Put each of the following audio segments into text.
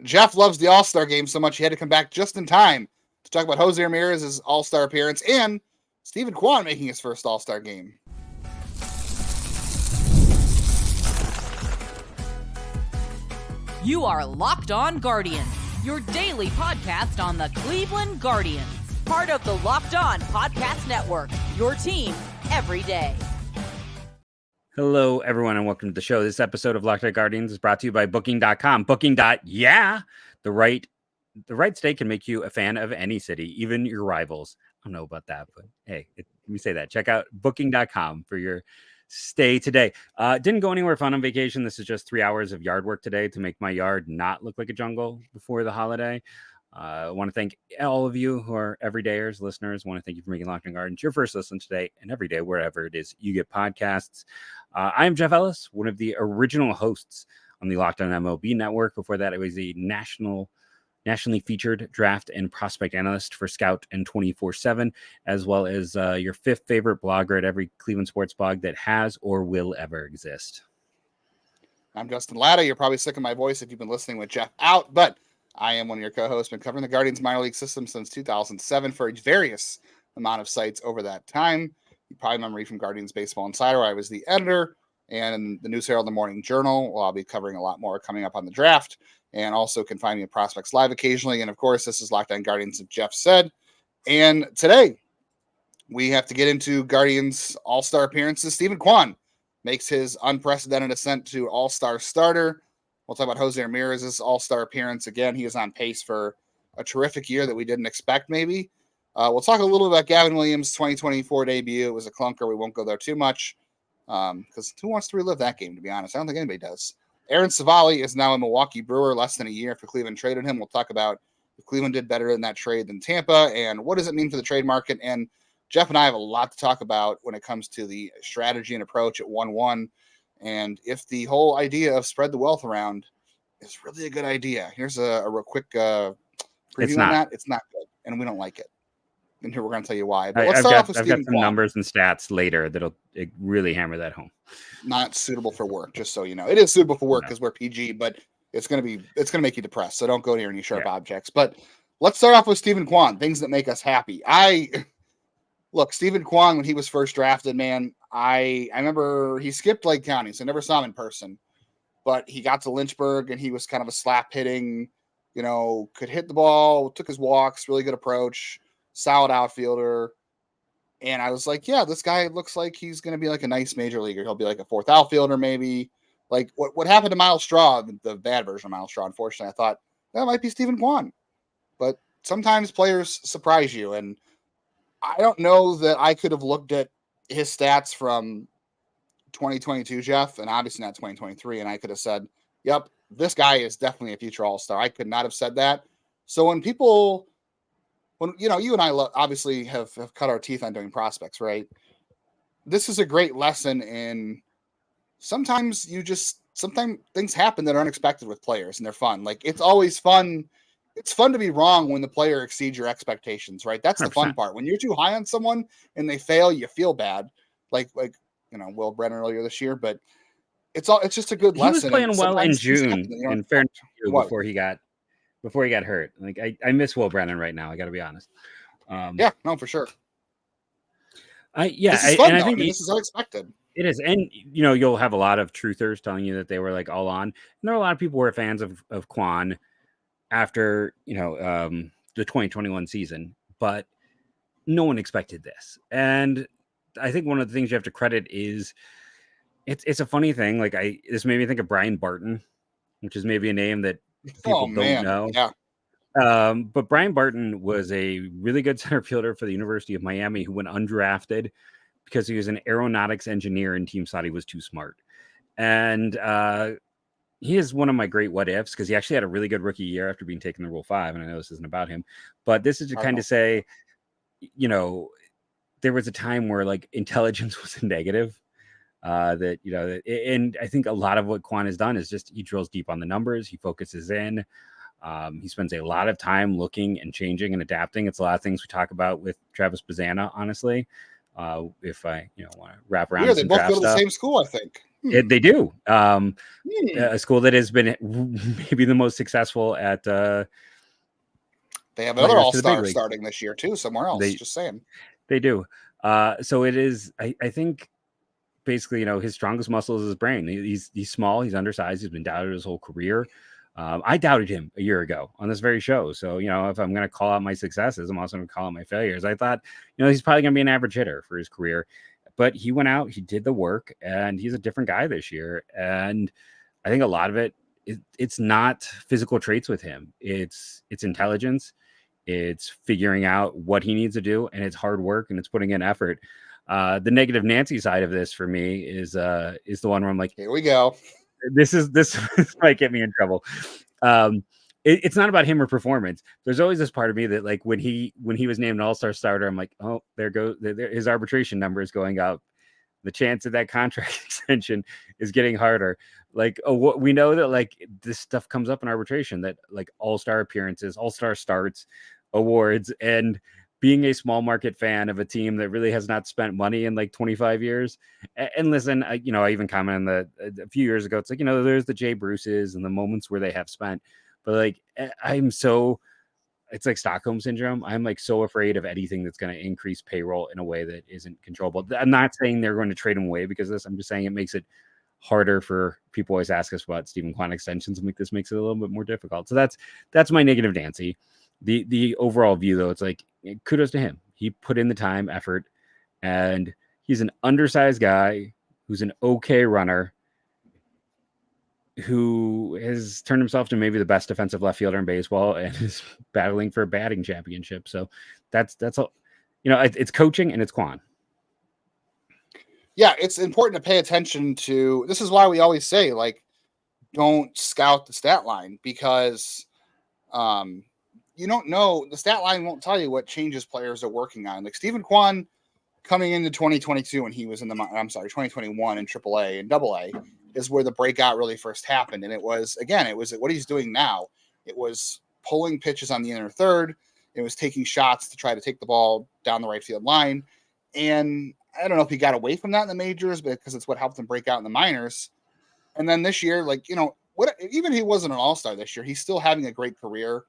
Jeff loves the All-Star game so much he had to come back just in time to talk about Jose Ramirez's All-Star appearance and Stephen Quan making his first All-Star game. You are Locked On Guardians, your daily podcast on the Cleveland Guardians. Part of the Locked On Podcast Network, your team every day. Hello, everyone, and welcome to the show. This episode of Locked On Guardians is brought to you by Booking.com. Booking.yeah, the right state can make you a fan of any city, even your rivals. I don't know about that, but hey, let me say that. Check out Booking.com for your stay today. Didn't go anywhere fun on vacation. This is just 3 hours of yard work today to make my yard not look like a jungle before the holiday. I want to thank all of you who are everydayers, listeners. I want to thank you for making Locked On Gardens your first listen today and every day, wherever it is you get podcasts. I'm Jeff Ellis, one of the original hosts on the Locked On MLB network. Before that, I was the nationally featured draft and prospect analyst for Scout and 24/7, as well as your fifth favorite blogger at every Cleveland sports blog that has or will ever exist. I'm Justin Latta. You're probably sick of my voice if you've been listening with Jeff out, but I am one of your co-hosts. Been covering the Guardians minor league system since 2007 for a various amount of sites over that time. You probably remember me from Guardians Baseball Insider, where I was the editor, and the News Herald, the Morning Journal. Well, I'll be covering a lot more coming up on the draft, and also can find me at Prospects Live occasionally. And of course, this is Locked On Guardians, as Jeff said. And today we have to get into Guardians All-Star appearances. Stephen Quan makes his unprecedented ascent to All-Star starter. We'll talk about Jose Ramirez's All-Star appearance. Again, he is on pace for a terrific year that we didn't expect, maybe. We'll talk a little about Gavin Williams' 2024 debut. It was a clunker. We won't go there too much because who wants to relive that game, to be honest? I don't think anybody does. Aaron Civale is now a Milwaukee Brewer, less than a year after Cleveland traded him. We'll talk about if Cleveland did better in that trade than Tampa and what does it mean for the trade market. And Jeff and I have a lot to talk about when it comes to the strategy and approach at 1-1. And if the whole idea of spread the wealth around is really a good idea. Here's a real quick preview on that. It's not good, and we don't like it. And here we're going to tell you why. But let's start off with Stephen Quan. I've got some numbers and stats later that'll really hammer that home. Not suitable for work, just so you know. It is suitable for work because we're PG, but it's going to make you depressed. So don't go near any sharp objects. But let's start off with Stephen Quan. Things that make us happy. Look, Stephen Quan, when he was first drafted, man, I remember he skipped Lake County, so I never saw him in person. But he got to Lynchburg, and he was kind of a slap-hitting, could hit the ball, took his walks, really good approach, solid outfielder. And I was like, yeah, this guy looks like he's going to be like a nice major leaguer. He'll be like a fourth outfielder maybe. Like what happened to Miles Straw, the bad version of Miles Straw, unfortunately, I thought that might be Stephen Quan. But sometimes players surprise you, and I don't know that I could have looked at his stats from 2022, Jeff, and obviously not 2023, and I could have said, yep, this guy is definitely a future All-Star. I could not have said that. So when you and I obviously have cut our teeth on doing prospects, right? This is a great lesson in sometimes things happen that are unexpected with players, and they're fun. Like, it's always fun. It's fun to be wrong when the player exceeds your expectations, right? That's the 100%. Fun part. When you're too high on someone and they fail, you feel bad. Like Will Brennan earlier this year, but it's just a good lesson. He was playing well in June, in fairness, before he got hurt. Like I miss Will Brennan right now. I got to be honest. Yeah, no, for sure. This is fun, I think this is unexpected. It is, and you'll have a lot of truthers telling you that they were like all on. And there are a lot of people who are fans of Quan after the 2021 season, but no one expected this. And I think one of the things you have to credit is it's a funny thing. Like this made me think of Brian Barton, which is maybe a name that people don't know. Yeah. But Brian Barton was a really good center fielder for the University of Miami who went undrafted because he was an aeronautics engineer and teams thought he was too smart. And he is one of my great what ifs because he actually had a really good rookie year after being taken to Rule 5. And I know this isn't about him, but this is to kind of say, there was a time where like intelligence was a negative. And I think a lot of what Quan has done is just he drills deep on the numbers, he focuses in, he spends a lot of time looking and changing and adapting. It's a lot of things we talk about with Travis Bazzana, honestly. If I want to wrap around, they both go to the same school, I think. They do. Hmm. A school that has been maybe the most successful at They have another players to the big all-star leagues. starting this year too, somewhere else. Just saying. They do. So it is. I think basically, his strongest muscle is his brain. He's small. He's undersized. He's been doubted his whole career. I doubted him a year ago on this very show. So, if I'm going to call out my successes, I'm also going to call out my failures. I thought, he's probably going to be an average hitter for his career. But he went out, he did the work, and he's a different guy this year. And I think a lot of it's not physical traits with him. It's intelligence. It's figuring out what he needs to do, and it's hard work, and it's putting in effort. The negative Nancy side of this for me is the one where I'm like, here we go. This might get me in trouble. It's not about him or performance. There's always this part of me that, like, when he was named an all-star starter, I'm like, oh, there goes his arbitration number is going up. The chance of that contract extension is getting harder. Like, we know that, like, this stuff comes up in arbitration, that, like, all-star appearances, all-star starts, awards, and being a small market fan of a team that really has not spent money in like 25 years. And listen, I even commented a few years ago, it's like, there's the Jay Bruces and the moments where they have spent, but like, it's like Stockholm syndrome. I'm like so afraid of anything that's going to increase payroll in a way that isn't controllable. I'm not saying they're going to trade him away because of this. I'm just saying it makes it harder for people. Always ask us about Stephen Quan extensions, and like this makes it a little bit more difficult. So that's my negative Nancy. The overall view, though, it's like, kudos to him. He put in the time, effort, and he's an undersized guy who's an okay runner who has turned himself to maybe the best defensive left fielder in baseball and is battling for a batting championship. So that's all. It's coaching and it's Quan. Yeah, it's important to pay attention to. This is why we always say, like, don't scout the stat line, because you don't know. The stat line won't tell you what changes players are working on. Like Stephen Quan coming into 2022 when he was 2021 in AAA and AA is where the breakout really first happened. And it was what he's doing now. It was pulling pitches on the inner third. It was taking shots to try to take the ball down the right field line. And I don't know if he got away from that in the majors, but because it's what helped him break out in the minors. And then this year, like, even if he wasn't an all-star this year, he's still having a great career.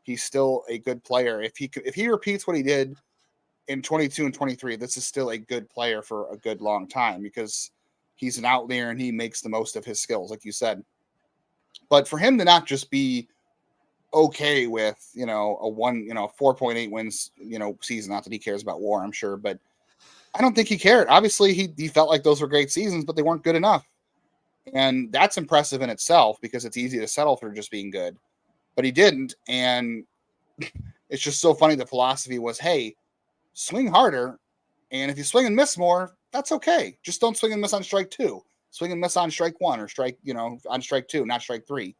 He's still a good player. If he repeats what he did in 22 and 23, this is still a good player for a good long time, because he's an outlier and he makes the most of his skills, like you said. But for him to not just be okay with, a 4.8 wins, season, not that he cares about WAR, I'm sure, but I don't think he cared. Obviously, he felt like those were great seasons, but they weren't good enough. And that's impressive in itself, because it's easy to settle for just being good. But he didn't, and it's just so funny. The philosophy was, hey, swing harder, and if you swing and miss more, that's okay. Just don't swing and miss on strike 2. Swing and miss on strike 1 or on strike 2, not strike 3.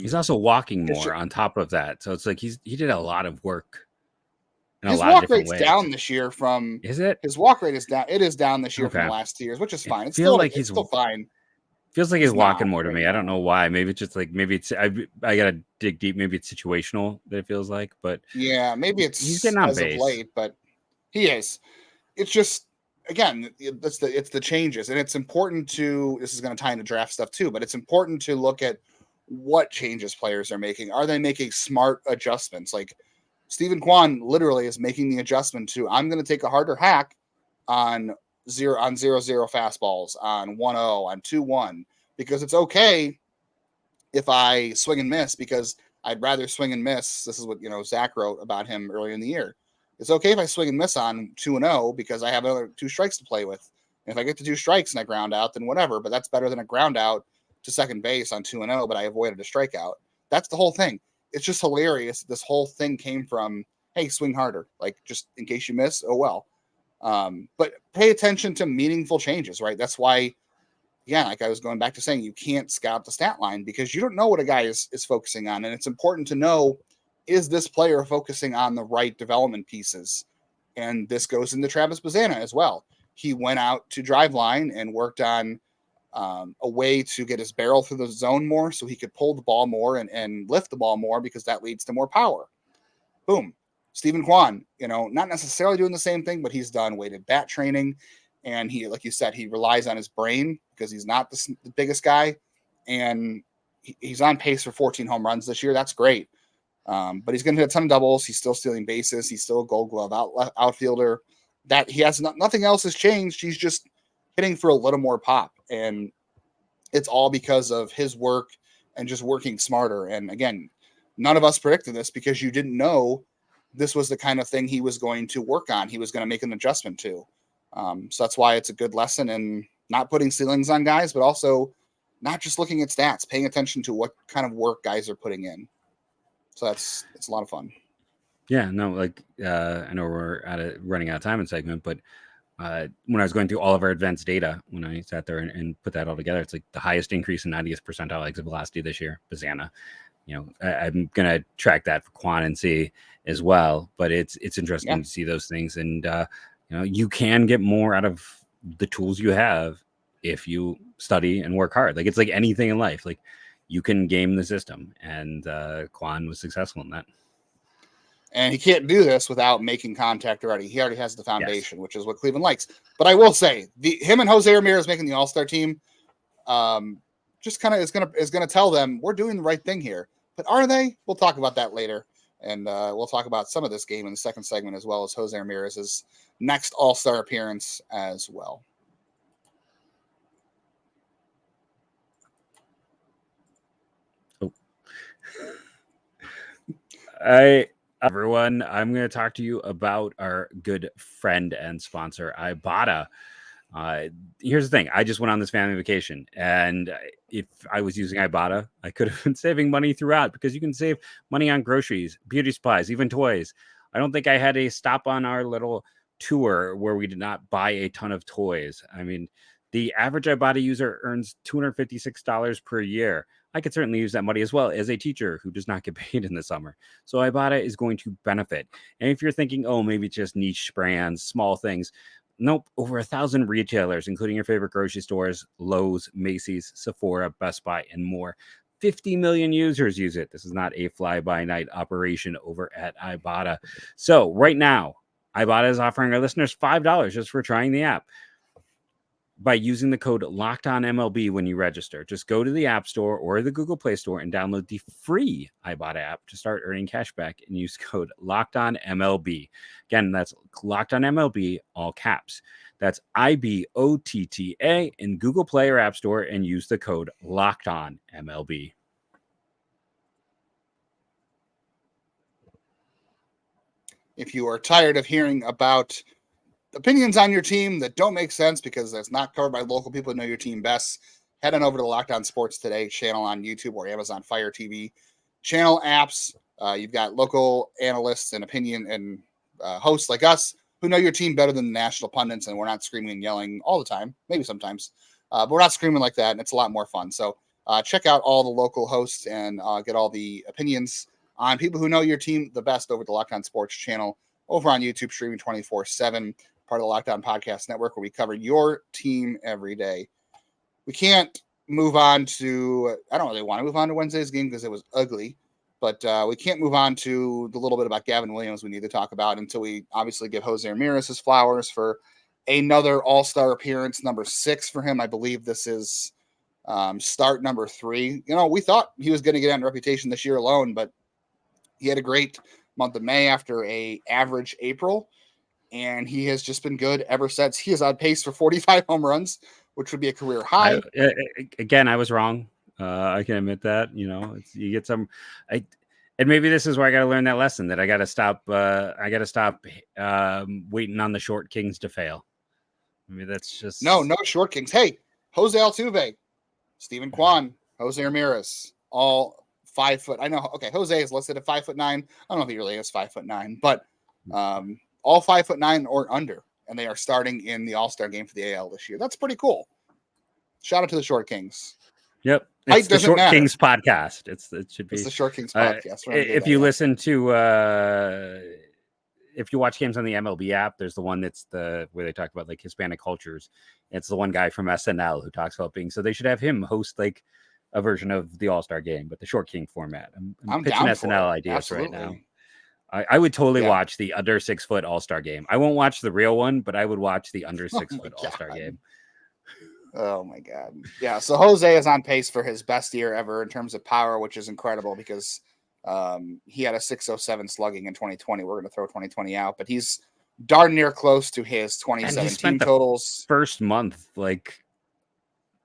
He's also walking more on top of that, so it's like he did a lot of work. His walk rate's down this year from. Is it? His walk rate is down. It is down this year from the last 2 years, which is fine. It's still fine. Feels like he's walking more to me. I don't know why. Maybe it's just like, I gotta dig deep. Maybe it's situational that it feels like, but yeah, maybe he's getting on base of late, but he is. It's just, again, it's the changes, and it's important to. This is going to tie into draft stuff too, but it's important to look at what changes players are making. Are they making smart adjustments? Like Stephen Quan literally is making the adjustment to, I'm going to take a harder hack on 0-0 fastballs, on 1-0, on 2-1, because it's okay if I swing and miss, because I'd rather swing and miss. This is what, Zach wrote about him earlier in the year. It's okay if I swing and miss on 2-0 because I have another 2 strikes to play with. And if I get to 2 strikes and I ground out, then whatever, but that's better than a ground out to second base on 2-0, but I avoided a strikeout. That's the whole thing. It's just hilarious. This whole thing came from, hey, swing harder. Like, just in case you miss, oh well. But pay attention to meaningful changes, right? That's why, again, like I was going back to saying, you can't scout the stat line because you don't know what a guy is focusing on. And it's important to know, is this player focusing on the right development pieces? And this goes into Travis Bazzana as well. He went out to drive line and worked on a way to get his barrel through the zone more so he could pull the ball more and lift the ball more, because that leads to more power. Boom. Stephen Quan, not necessarily doing the same thing, but he's done weighted bat training. And he, like you said, he relies on his brain because he's not the biggest guy. And he's on pace for 14 home runs this year. That's great. But he's going to hit a ton of doubles. He's still stealing bases. He's still a Gold Glove outfielder. That he has nothing else has changed. He's just hitting for a little more pop. And it's all because of his work and just working smarter. And again, none of us predicted this because you didn't know this was the kind of thing he was going to work on. He was going to make an adjustment to. So that's why it's a good lesson in not putting ceilings on guys, but also not just looking at stats, paying attention to what kind of work guys are putting in. So it's a lot of fun. Yeah, no, like I know we're running out of time in segment, but when I was going through all of our advanced data, when I sat there and put that all together, it's like the highest increase in 90th percentile exit velocity this year, Bazana. I'm going to track that for Quan and see as well, but it's interesting to see those things. And, you can get more out of the tools you have if you study and work hard. Like, it's like anything in life. Like, you can game the system, and Quan was successful in that. And he can't do this without making contact already. He already has the foundation, which is what Cleveland likes. But I will say, him and Jose Ramirez making the All-Star team, just kind of is gonna tell them we're doing the right thing here. But are they? We'll talk about that later, and we'll talk about some of this game in the second segment, as well as Jose Ramirez's next All-Star appearance as well. Everyone, I'm going to talk to you about our good friend and sponsor, Ibotta. Here's the thing. I just went on this family vacation, and if I was using Ibotta, I could have been saving money throughout, because you can save money on groceries, beauty supplies, even toys. I don't think I had a stop on our little tour where we did not buy a ton of toys. I mean, the average Ibotta user earns $256 per year. I could certainly use that money as well as a teacher who does not get paid in the summer. So Ibotta is going to benefit. And if you're thinking, oh, maybe it's just niche brands, small things, nope, over 1,000 retailers, including your favorite grocery stores, Lowe's, Macy's, Sephora, Best Buy, and more. 50 million users use it. This is not a fly-by-night operation over at Ibotta. So right now, Ibotta is offering our listeners $5 just for trying the app by using the code LOCKEDONMLB when you register. Just go to the App Store or the Google Play Store and download the free Ibotta app to start earning cash back, and use code LOCKEDONMLB. Again, that's LOCKEDONMLB, all caps. That's IBOTTA in Google Play or App Store, and use the code LOCKEDONMLB. If you are tired of hearing about opinions on your team that don't make sense because that's not covered by local people who know your team best, head on over to the Locked On Sports Today channel on YouTube or Amazon Fire TV channel apps. You've got local analysts and opinion and hosts like us who know your team better than the national pundits, and we're not screaming and yelling all the time, maybe sometimes, but we're not screaming like that, and it's a lot more fun. So check out all the local hosts and get all the opinions on people who know your team the best over the Locked On Sports channel over on YouTube, streaming 24/7. Part of the Locked On Podcast Network, where we cover your team every day. We can't move on to, I don't really want to move on to Wednesday's game because it was ugly, but we can't move on to the little bit about Gavin Williams we need to talk about until we obviously give Jose Ramirez his flowers for another All-Star appearance, number 6 for him. I believe this is start number 3. We thought he was going to get on reputation this year alone, but he had a great month of May after a average April. And he has just been good ever since. He is on pace for 45 home runs, which would be a career high. I was wrong. I can admit that. You get some. And maybe this is where I got to learn that lesson, that I got to stop. Waiting on the short kings to fail. Maybe that's just no short kings. Hey, Jose Altuve, Stephen Kwan, Jose Ramirez, all 5 foot. I know. Okay, Jose is listed at 5'9". I don't know if he really is 5'9", but all 5'9" or under, and they are starting in the All-Star game for the AL this year. That's pretty cool. Shout out to the Short Kings. Yep, it's the Short Kings podcast. It should be. It's the Short Kings podcast. If you listen to, if you watch games on the MLB app, there's the one that's where they talk about like Hispanic cultures. It's the one guy from SNL who talks about being. So they should have him host like a version of the All-Star game, but the Short King format. I'm pitching SNL ideas right now. I would totally Yeah. watch the under 6 foot All-Star game. I won't watch the real one, but I would watch the under Oh 6 my foot All-Star God. game. Oh my God. Yeah. So Jose is on pace for his best year ever in terms of power, which is incredible because he had a 607 slugging in 2020. We're going to throw 2020 out, but he's darn near close to his And he 2017 spent the totals. first month like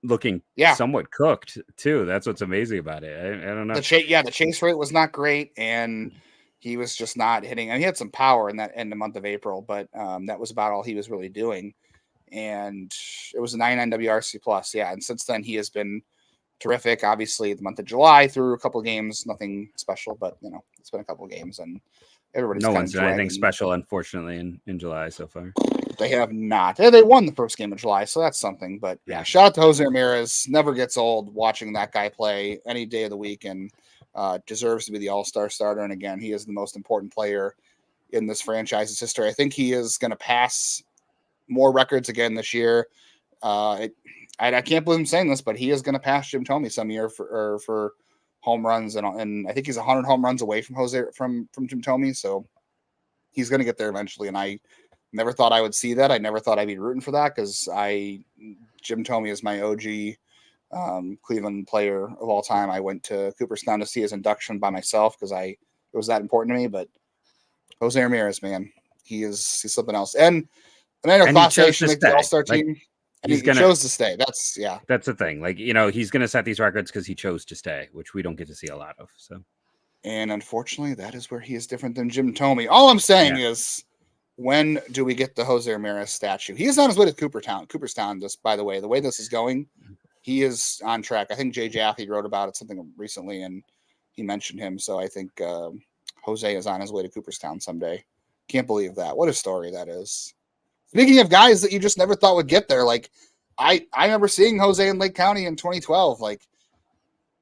looking somewhat cooked too. That's what's amazing about it. I don't know. The chase rate was not great, and he was just not hitting. And he had some power in the month of April, but that was about all he was really doing. And it was a 99 WRC plus. Yeah. And since then he has been terrific. Obviously the month of July through a couple of games, nothing special, but it's been a couple of games and everybody's no kind one's of done anything special, unfortunately, in July so far. They have not. They won the first game of July, so that's something. But yeah, shout out to Jose Ramirez. Never gets old watching that guy play any day of the week, and deserves to be the All-Star starter. And again, he is the most important player in this franchise's history. I think he is going to pass more records again this year. I can't believe I'm saying this, but he is going to pass Jim Thome some year for home runs, and I think he's 100 home runs away from Jim Thome. So he's going to get there eventually. And I never thought I would see that. I never thought I'd be rooting for that because Jim Thome is my OG Cleveland player of all time. I went to Cooperstown to see his induction by myself because it was that important to me. But Jose Ramirez, man, he's something else. And Class A should make the All-Star team. And he chose to stay. That's the thing. Like, he's going to set these records because he chose to stay, which we don't get to see a lot of. So, and unfortunately, that is where he is different than Jim Thome. All I'm saying is, when do we get the Jose Ramirez statue? He is on his way to Cooperstown. Just by the way this is going, he is on track. I think Jay Jaffe wrote about it something recently, and he mentioned him. So I think Jose is on his way to Cooperstown someday. Can't believe that. What a story that is. Speaking of guys that you just never thought would get there, like I remember seeing Jose in Lake County in 2012. Like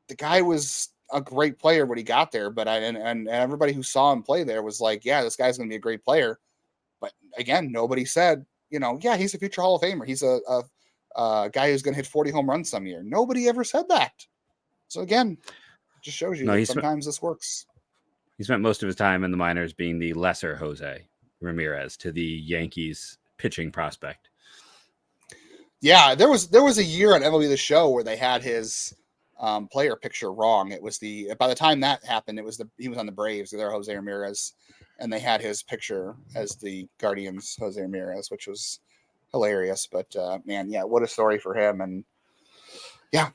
the guy was a great player when he got there, but and everybody who saw him play there was like, yeah, this guy's going to be a great player. But again, nobody said, yeah, he's a future Hall of Famer. He's a guy who's going to hit 40 home runs some year. Nobody ever said that. So again, it just shows you that sometimes this works. He spent most of his time in the minors being the lesser Jose Ramirez to the Yankees pitching prospect. Yeah, there was a year on MLB The Show where they had his player picture wrong. It was by the time that happened, he was on the Braves. They're Jose Ramirez, and they had his picture as the Guardians Jose Ramirez, which was hilarious. But man, yeah, what a story for him. And yeah,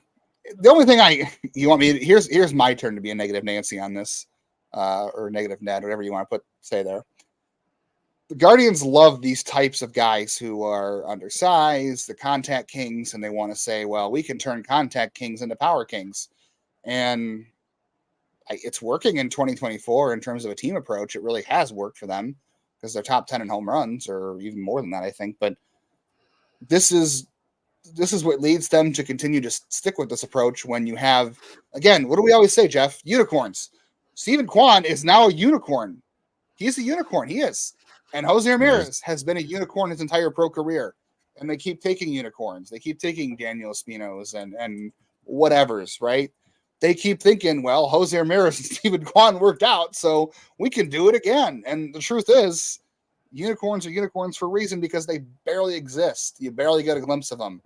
the only thing here's my turn to be a negative Nancy on this, or negative Ned, whatever you want to say there. The Guardians love these types of guys who are undersized, the contact kings, and they want to say, well, we can turn contact kings into power kings. And it's working in 2024 in terms of a team approach. It really has worked for them because they're top 10 in home runs, or even more than that, I think. But this is what leads them to continue to stick with this approach when you have, again, what do we always say, Jeff? Unicorns. Steven Quan is now a unicorn. He's a unicorn. He is. And Jose Ramirez has been a unicorn his entire pro career. And they keep taking unicorns. They keep taking Daniel Espinos and whatevers, right? They keep thinking, well, Jose Ramirez and Steven Quan worked out, so we can do it again. And the truth is, unicorns are unicorns for a reason because they barely exist. You barely get a glimpse of them.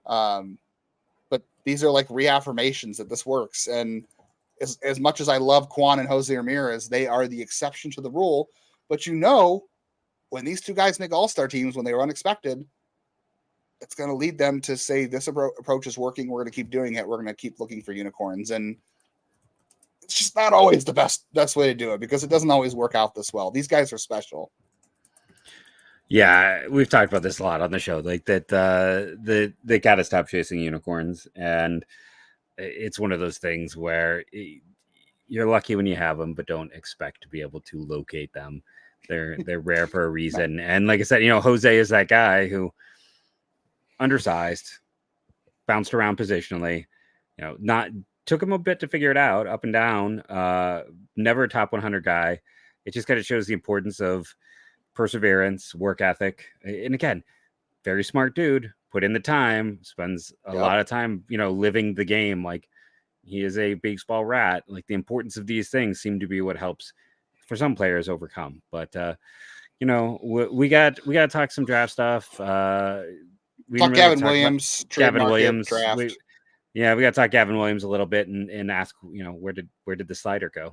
But these are like reaffirmations that this works. And as much as I love Quan and Jose Ramirez, they are the exception to the rule. But when these two guys make all-star teams, when they were unexpected, it's going to lead them to say this approach is working. We're going to keep doing it. We're going to keep looking for unicorns. And it's just not always the best way to do it because it doesn't always work out this well. These guys are special. Yeah, we've talked about this a lot on the show, like that they got to stop chasing unicorns. And it's one of those things where you're lucky when you have them, but don't expect to be able to locate them. They're rare for a reason. And like I said, Jose is that guy who undersized, bounced around positionally, took him a bit to figure it out, up and down, never a top 100 guy. It just kind of shows the importance of perseverance, work ethic. And again, very smart dude, put in the time, spends a lot of time, living the game. Like he is a baseball rat. Like the importance of these things seem to be what helps for some players overcome. But we got to talk some draft stuff. We Talk didn't really Gavin talk about Williams, trade Gavin market, Williams. draft. We got to talk Gavin Williams a little bit and ask, where did the slider go?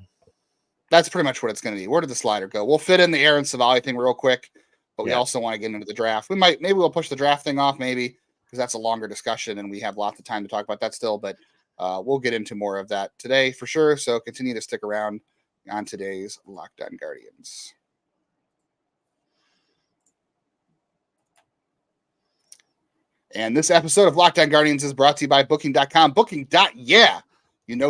That's pretty much what it's going to be. Where did the slider go? We'll fit in the Aaron Civale thing real quick, but we also want to get into the draft. Maybe we'll push the draft thing off, maybe, because that's a longer discussion and we have lots of time to talk about that still. But we'll get into more of that today for sure. So continue to stick around on today's Locked On Guardians. And this episode of Locked On Guardians is brought to you by Booking.com. Booking.yeah.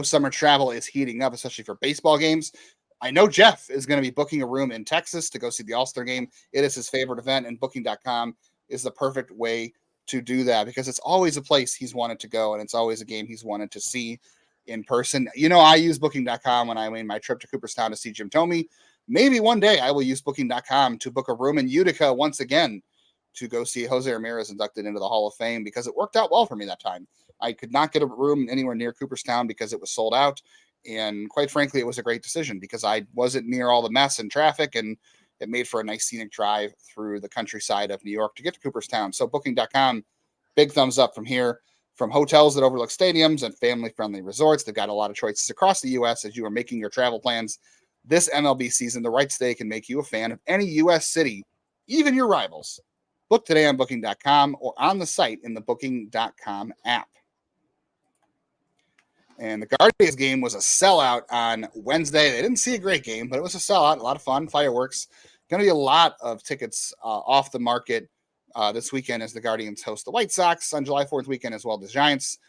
Summer travel is heating up, especially for baseball games. I know Jeff is going to be booking a room in Texas to go see the All-Star game. It is his favorite event, and Booking.com is the perfect way to do that because it's always a place he's wanted to go, and it's always a game he's wanted to see in person. I use Booking.com when I made my trip to Cooperstown to see Jim Thome. Maybe one day I will use Booking.com to book a room in Utica once again to go see Jose Ramirez inducted into the Hall of Fame because it worked out well for me that time. I could not get a room anywhere near Cooperstown because it was sold out. And quite frankly, it was a great decision because I wasn't near all the mess and traffic, and it made for a nice scenic drive through the countryside of New York to get to Cooperstown. So Booking.com, big thumbs up from here. From hotels that overlook stadiums and family-friendly resorts, they've got a lot of choices across the U.S. as you are making your travel plans. This MLB season, the right stay can make you a fan of any U.S. city, even your rivals. Book today on Booking.com or on the site in the Booking.com app. And the Guardians game was a sellout on Wednesday. They didn't see a great game, but it was a sellout. A lot of fun, fireworks. Going to be a lot of tickets off the market this weekend as the Guardians host the White Sox on July 4th weekend, as well as the Giants.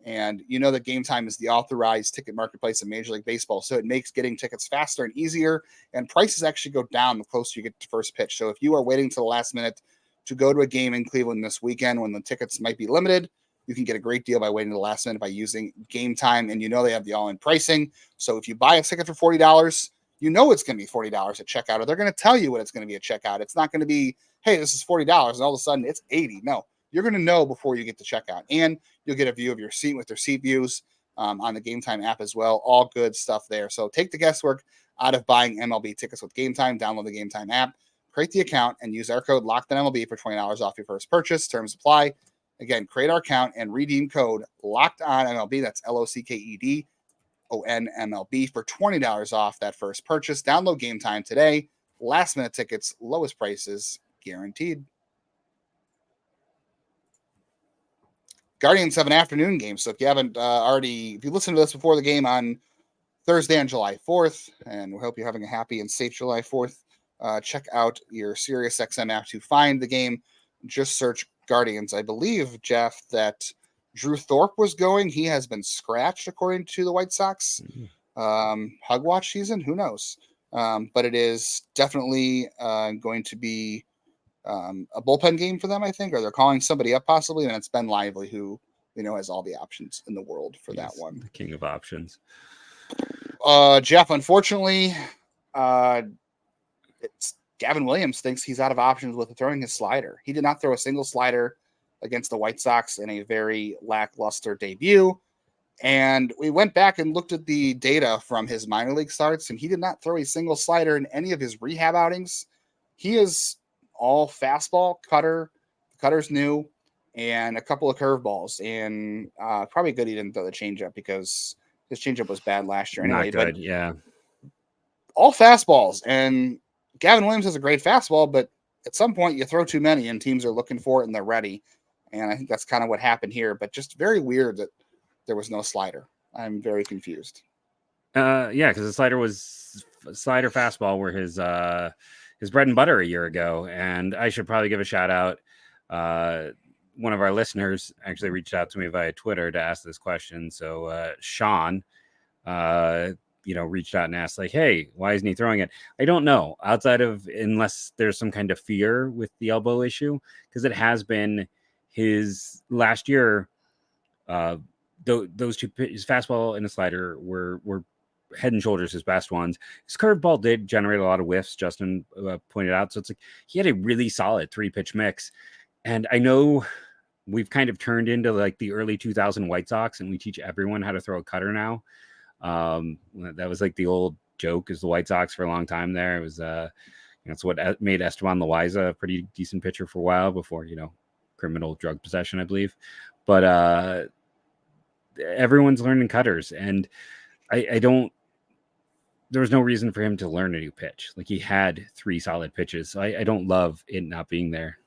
And that Game Time is the authorized ticket marketplace in Major League Baseball, so it makes getting tickets faster and easier, and prices actually go down the closer you get to first pitch. So if you are waiting to the last minute to go to a game in Cleveland this weekend when the tickets might be limited, you can get a great deal by waiting to the last minute by using Game Time, and they have the all-in pricing. So if you buy a ticket for $40, it's going to be $40 at checkout, or they're going to tell you what it's going to be at checkout. It's not going to be, hey, this is $40, and all of a sudden it's $80. No, you're going to know before you get to checkout, and you'll get a view of your seat with their seat views on the Game Time app as well. All good stuff there. So take the guesswork out of buying MLB tickets with Game Time. Download the Game Time app, create the account, and use our code LOCKEDONMLB for $20 off your first purchase. Terms apply. Again, create our account and redeem code LOCKEDONMLB. That's LOCKEDONMLB for $20 off that first purchase. Download Game Time today. Last minute tickets, lowest prices guaranteed. Guardians have an afternoon game, so if you haven't if you listened to this before the game on Thursday on July 4th, and we hope you're having a happy and safe July 4th, check out your SiriusXM app to find the game. Just search Guardians. I believe, Jeff, that Drew Thorpe was going. He has been scratched, according to the White Sox. Hug watch season? Who knows? But it is definitely going to be a bullpen game for them, I think, or they're calling somebody up possibly, and it's Ben Lively, who has all the options in the world for that one. The king of options. Jeff, unfortunately, Gavin Williams thinks he's out of options with throwing his slider. He did not throw a single slider against the White Sox in a very lackluster debut. And we went back and looked at the data from his minor league starts, and he did not throw a single slider in any of his rehab outings. He is all fastball, cutter's new, and a couple of curveballs. And probably good he didn't throw the changeup because his changeup was bad last year anyway. Not good, yeah. All fastballs, and Gavin Williams has a great fastball, but at some point you throw too many and teams are looking for it and they're ready. And I think that's kind of what happened here, but just very weird that there was no slider. I'm very confused. Yeah, because the slider fastball were his bread and butter a year ago. And I should probably give a shout out. One of our listeners actually reached out to me via Twitter to ask this question. So Sean, reached out and asked, like, hey, why isn't he throwing it? I don't know, outside of unless there's some kind of fear with the elbow issue, because it has been his last year. Those two, his fastball and his slider were head and shoulders his best ones. His curveball did generate a lot of whiffs, Justin pointed out. So it's like he had a really solid 3-pitch mix. And I know we've kind of turned into like the early 2000 White Sox, and we teach everyone how to throw a cutter now. That was like the old joke as the White Sox for a long time there. It was that's what made Esteban Loaiza a pretty decent pitcher for a while before, criminal drug possession, I believe. But everyone's learning cutters, and I don't. There was no reason for him to learn a new pitch. Like, he had 3 solid pitches. So I don't love it not being there.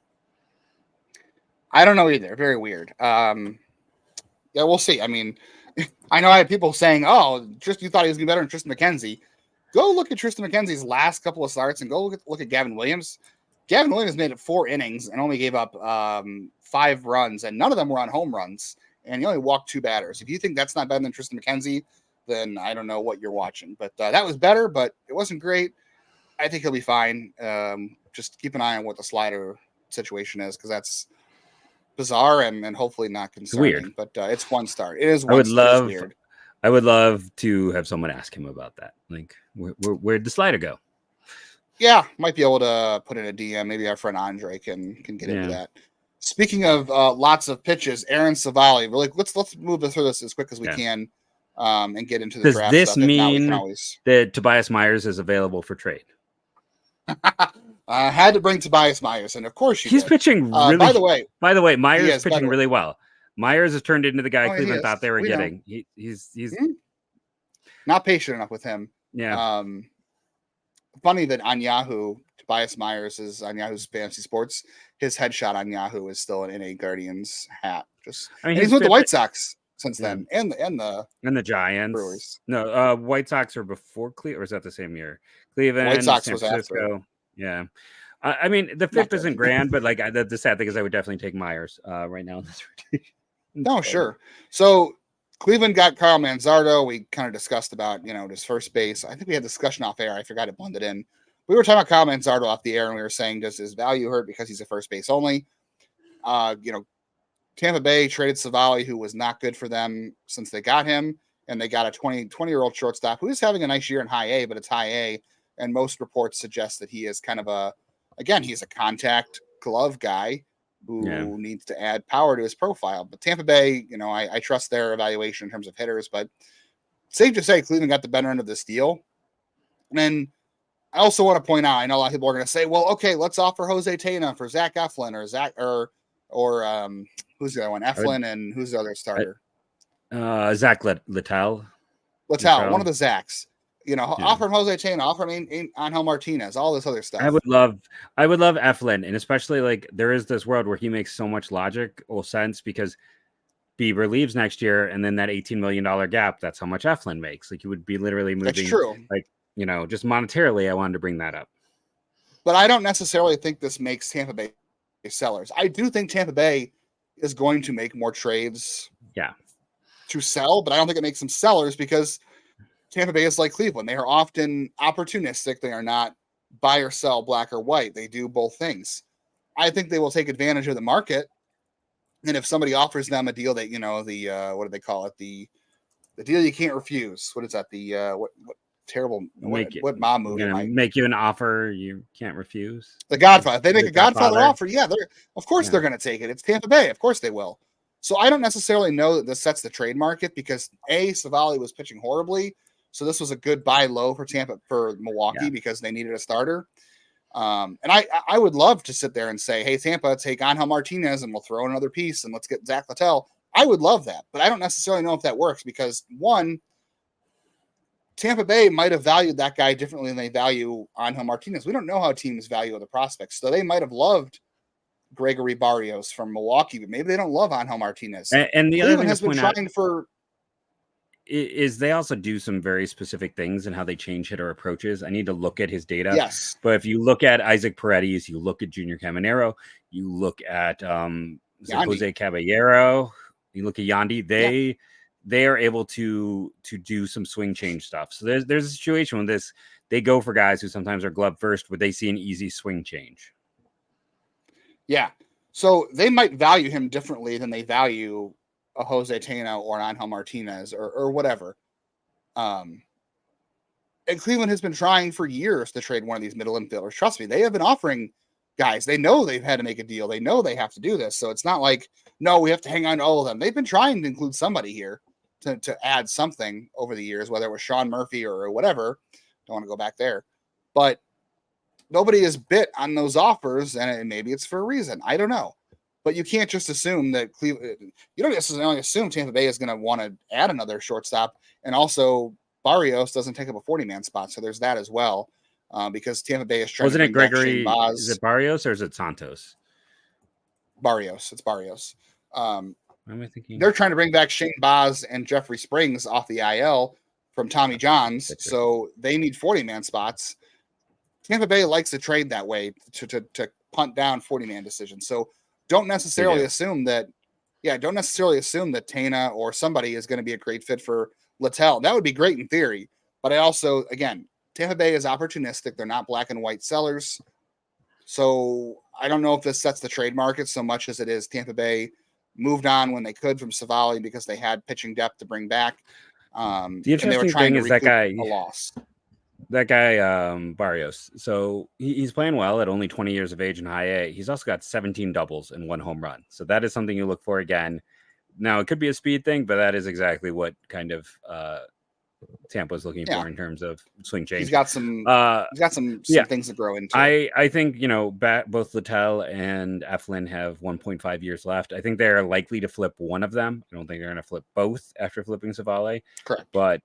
I don't know either. Very weird. Yeah, we'll see. I mean, I know I had people saying, "Oh, you thought he was going to be better than Tristan McKenzie." Go look at Tristan McKenzie's last couple of starts and go look at Gavin Williams. Gavin Williams made it 4 innings and only gave up 5 runs, and none of them were on home runs. And he only walked 2 batters. If you think that's not better than Tristan McKenzie, then I don't know what you're watching. But that was better, but it wasn't great. I think he'll be fine. Just keep an eye on what the slider situation is, because that's bizarre and hopefully not concerning. Weird. But it's one start. It is one start. I would love to have someone ask him about that. Like, where'd the slider go? Yeah, might be able to put in a DM. Maybe our friend Andre can get into that. Speaking of lots of pitches, Aaron Civale. Really, let's move through this as quick as we can and get into the draft. Does this stuff. mean that Tobias Myers is available for trade? I had to bring Tobias Myers, and of course he's pitching really. By the way, Myers is pitching really well. Myers has turned into the guy Cleveland thought they were getting. He's not patient enough with him. Yeah. Funny that on Yahoo, Tobias Myers is on Yahoo's Fantasy Sports. His headshot on Yahoo is still an NA Guardians hat. He's with the White Sox since then, and the Giants. Brewers. No, White Sox are before Cleveland, or is that the same year? Cleveland, White Sox San was Francisco. after. Yeah. I mean, the FIP isn't grand, but like the sad thing is I would definitely take Myers right now in this rotation. No, sure. So Cleveland got Carl Manzardo. We kind of discussed about, his first base. I think we had discussion off air. I forgot it blended in. We were talking about Carl Manzardo off the air, and we were saying, does his value hurt because he's a first base only? Tampa Bay traded Civale, who was not good for them since they got him, and they got a 20-year-old shortstop who is having a nice year in high A, but it's high A, and most reports suggest that he is kind of he's a contact glove guy who needs to add power to his profile. But Tampa Bay, I trust their evaluation in terms of hitters, but safe to say Cleveland got the better end of this deal. And I also want to point out, I know a lot of people are going to say, well, okay, let's offer Jose Tena for Zach Eflin or who's the other one? Eflin, and who's the other starter? Zach Littell. Littell, one of the Zachs. Offer him Jose Tena, offer him Angel Martinez, all this other stuff. I would love Eflin, and especially like there is this world where he makes so much logical sense because Bieber leaves next year, and then that $18 million gap, that's how much Eflin makes. Like, you would be literally moving. That's true. Like, just monetarily, I wanted to bring that up. But I don't necessarily think this makes Tampa Bay sellers. I do think Tampa Bay is going to make more trades. To sell, but I don't think it makes them sellers because Tampa Bay is like Cleveland. They are often opportunistic. They are not buy or sell, black or white. They do both things. I think they will take advantage of the market. And if somebody offers them a deal that, what do they call it? The deal you can't refuse. What is that? What terrible, what mom movie? Make you an offer you can't refuse. The Godfather. If they make a Godfather offer, of course they're going to take it. It's Tampa Bay. Of course they will. So I don't necessarily know that this sets the trade market because Civale was pitching horribly. So this was a good buy low for Milwaukee because they needed a starter. And I would love to sit there and say, hey, Tampa, take Angel Martinez and we'll throw in another piece and let's get Zach Littell. I would love that, but I don't necessarily know if that works because one, Tampa Bay might have valued that guy differently than they value Angel Martinez. We don't know how teams value other prospects. So they might have loved Gregory Barrios from Milwaukee, but maybe they don't love Angel Martinez. And the other thing has been trying for is they also do some very specific things in how they change hitter approaches. I need to look at his data. Yes. But if you look at Isaac Paredes, you look at Junior Caminero, you look at Jose Caballero, you look at Yandy, they are able to do some swing change stuff. So there's a situation with this. They go for guys who sometimes are glove first, but they see an easy swing change. Yeah. So they might value him differently than they value a Jose Tena or an Angel Martinez or whatever. And Cleveland has been trying for years to trade one of these middle infielders. Trust me, they have been offering guys. They know they've had to make a deal. They know they have to do this. So it's not like, no, we have to hang on to all of them. They've been trying to include somebody here to add something over the years, whether it was Sean Murphy or whatever. Don't want to go back there. But nobody is bit on those offers, and maybe it's for a reason. I don't know. But you can't just assume that Cleveland. You don't necessarily assume Tampa Bay is going to want to add another shortstop, and also Barrios doesn't take up a 40-man spot, so there's that as well. Because Tampa Bay is trying Wasn't to it bring back Gregory? Shane Baz. Is it Barrios or is it Santos? Barrios. It's Barrios. What am I thinking? They're trying to bring back Shane Baz and Jeffrey Springs off the IL from Tommy John's, so they need 40-man spots. Tampa Bay likes to trade that way to punt down 40-man decisions. So don't necessarily assume that. Yeah, don't necessarily assume that Tana or somebody is going to be a great fit for Littell. That would be great in theory, but I also, again, Tampa Bay is opportunistic. They're not black and white sellers. So I don't know if this sets the trade market so much as it is Tampa Bay moved on when they could from Civale because they had pitching depth to bring back. The interesting thing is that guy, Barrios. So he's playing well at only 20 years of age in high A. He's also got 17 doubles and 1 home run. So that is something you look for again. Now it could be a speed thing, but that is exactly what kind of Tampa's looking for in terms of swing change. He's got some things to grow into. I think, both Littell and Eflin have 1.5 years left. I think they're likely to flip one of them. I don't think they're going to flip both after flipping Civale. Correct. But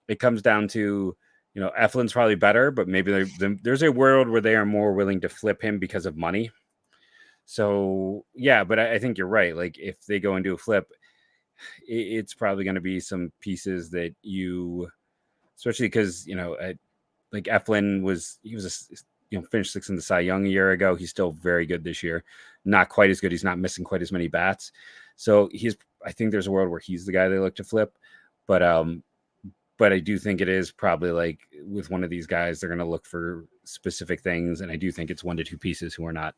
it comes down to, Eflin's probably better, but maybe there's a world where they are more willing to flip him because of money. So, yeah, but I think you're right. Like, if they go and do a flip, it's probably going to be some pieces that especially because, like Eflin finished 6th in the Cy Young a year ago. He's still very good this year. Not quite as good. He's not missing quite as many bats. So I think there's a world where he's the guy they look to flip. But I do think it is probably like with one of these guys, they're going to look for specific things. And I do think it's 1 to 2 pieces who are not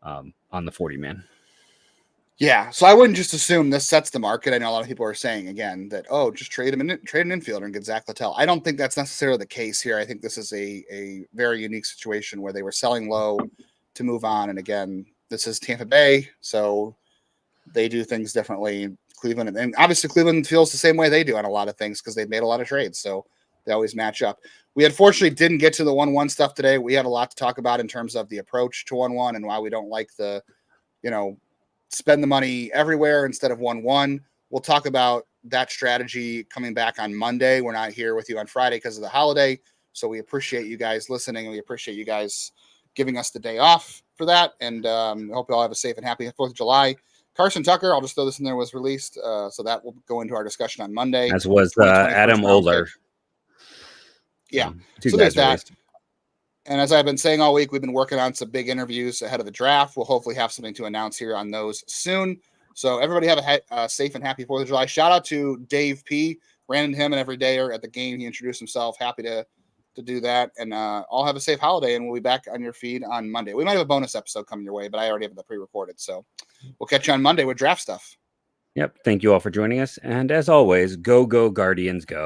on the 40-man. Yeah. So I wouldn't just assume this sets the market. I know a lot of people are saying again that, just trade an infielder and get Zach Littell. I don't think that's necessarily the case here. I think this is a very unique situation where they were selling low to move on. And again, this is Tampa Bay, so they do things differently. Cleveland, and obviously Cleveland feels the same way they do on a lot of things because they've made a lot of trades, so they always match up. We unfortunately didn't get to the 1-1 stuff today. We had a lot to talk about in terms of the approach to 1-1 and why we don't like the, spend the money everywhere instead of 1-1. We'll talk about that strategy coming back on Monday. We're not here with you on Friday because of the holiday, so we appreciate you guys listening, and we appreciate you guys giving us the day off for that, and hope you all have a safe and happy 4th of July. Carson Tucker, I'll just throw this in there, was released. So that will go into our discussion on Monday. As was Adam Oler. Yeah. So there's that. Released. And as I've been saying all week, we've been working on some big interviews ahead of the draft. We'll hopefully have something to announce here on those soon. So everybody have a safe and happy 4th of July. Shout out to Dave P. Ran into him and every day at the game. He introduced himself. Happy to do that. And all have a safe holiday, and we'll be back on your feed on Monday. We might have a bonus episode coming your way, but I already have the pre-recorded. So we'll catch you on Monday with draft stuff. Yep. Thank you all for joining us. And as always, go Guardians, go.